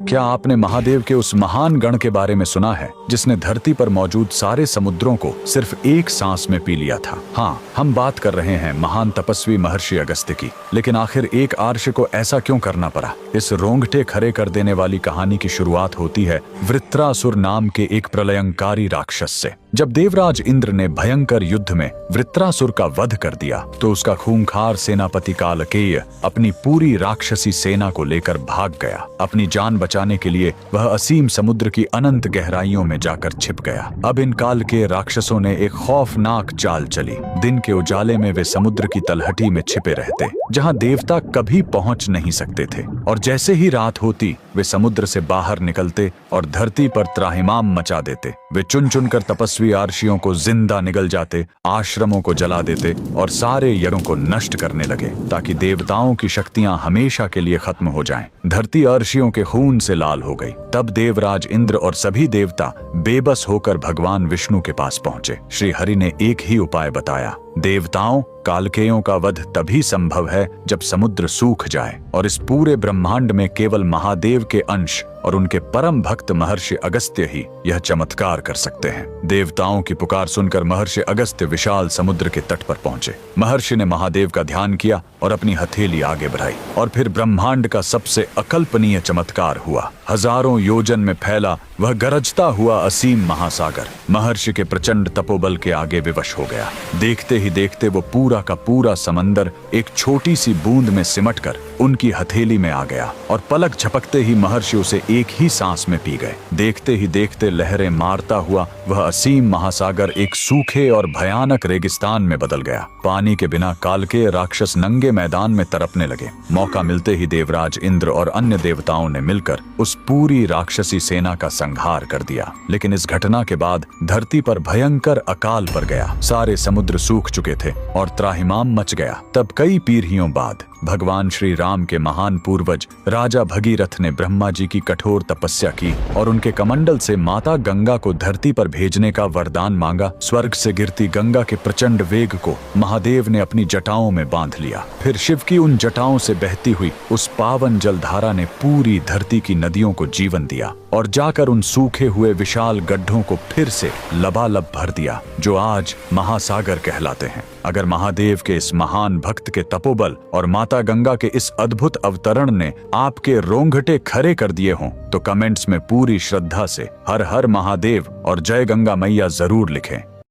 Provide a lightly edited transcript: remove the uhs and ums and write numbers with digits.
क्या आपने महादेव के उस महान गण के बारे में सुना है जिसने धरती पर मौजूद सारे समुद्रों को सिर्फ एक सांस में पी लिया था? हाँ, हम बात कर रहे हैं महान तपस्वी महर्षि अगस्त्य की। लेकिन आखिर एक आर्ष को ऐसा क्यों करना पड़ा? इस रोंगटे खड़े कर देने वाली कहानी की शुरुआत होती है वृत्रासुर नाम के एक प्रलयंकारी राक्षस से। जब देवराज इंद्र ने भयंकर युद्ध में वृत्रासुर का वध कर दिया तो उसका खूंखार सेनापति कालकेय अपनी पूरी राक्षसी सेना को लेकर भाग गया। अपनी जान बचाने के लिए वह असीम समुद्र की अनंत गहराइयों में जाकर छिप गया। अब इन काल के राक्षसों ने एक खौफनाक चाल चली। दिन के उजाले में वे समुद्र की तलहटी में छिपे रहते, जहां देवता कभी पहुंच नहीं सकते थे, और जैसे ही रात होती वे समुद्र से बाहर निकलते और धरती पर त्राहिमाम मचा देते। वे चुन चुन कर तपस्वी आर्षियों को जिंदा निगल जाते, आश्रमों को जला देते और सारे यरों को नष्ट करने लगे, ताकि देवताओं की शक्तियां हमेशा के लिए खत्म हो जाएं। धरती आर्षियों के खून से लाल हो गई। तब देवराज इंद्र और सभी देवता बेबस होकर भगवान विष्णु के पास पहुंचे। श्री हरि ने एक ही उपाय बताया। देवताओं, कालकेयों का वध तभी संभव है जब समुद्र सूख जाए, और इस पूरे ब्रह्मांड में केवल महादेव के अंश और उनके परम भक्त महर्षि अगस्त्य ही यह चमत्कार कर सकते हैं। देवताओं की पुकार सुनकर महर्षि अगस्त्य विशाल समुद्र के तट पर पहुंचे। महर्षि ने महादेव का ध्यान किया और अपनी हथेली आगे बढ़ाई, और फिर ब्रह्मांड का सबसे अकल्पनीय चमत्कार हुआ। हजारों योजन में फैला वह गरजता हुआ असीम महासागर महर्षि के प्रचंड तपोबल के आगे विवश हो गया। देखते ही देखते वो पूरा का पूरा समंदर एक छोटी सी बूंद में सिमटकर उनकी हथेली में आ गया, और पलक झपकते ही महर्षि उसे एक ही सांस में पी गए। देखते ही देखते लहरें मारता हुआ वह असीम महासागर एक सूखे और भयानक रेगिस्तान में बदल गया। पानी के बिना कालके राक्षस नंगे मैदान में तड़पने लगे। मौका मिलते ही देवराज इंद्र और अन्य देवताओं ने मिलकर उस पूरी राक्षसी सेना का संहार कर दिया। लेकिन इस घटना के बाद धरती पर भयंकर अकाल पड़ गया। सारे समुद्र सूख चुके थे और त्राहिमाम मच गया। तब कई पीढ़ियों बाद भगवान श्री राम के महान पूर्वज राजा भगीरथ ने ब्रह्मा जी की कठोर तपस्या की और उनके कमंडल से माता गंगा को धरती पर भेजने का वरदान मांगा। स्वर्ग से गिरती गंगा के प्रचंड वेग को महादेव ने अपनी जटाओं में बांध लिया। फिर शिव की उन जटाओं से बहती हुई उस पावन जलधारा ने पूरी धरती की नदियों को जीवन दिया और जाकर उन सूखे हुए विशाल गड्ढों को फिर से लबालब भर दिया, जो आज महासागर कहलाते हैं। अगर महादेव के इस महान भक्त के तपोबल और माता गंगा के इस अद्भुत अवतरण ने आपके रोंगटे खड़े कर दिए हों, तो कमेंट्स में पूरी श्रद्धा से हर हर महादेव और जय गंगा मैया जरूर लिखें।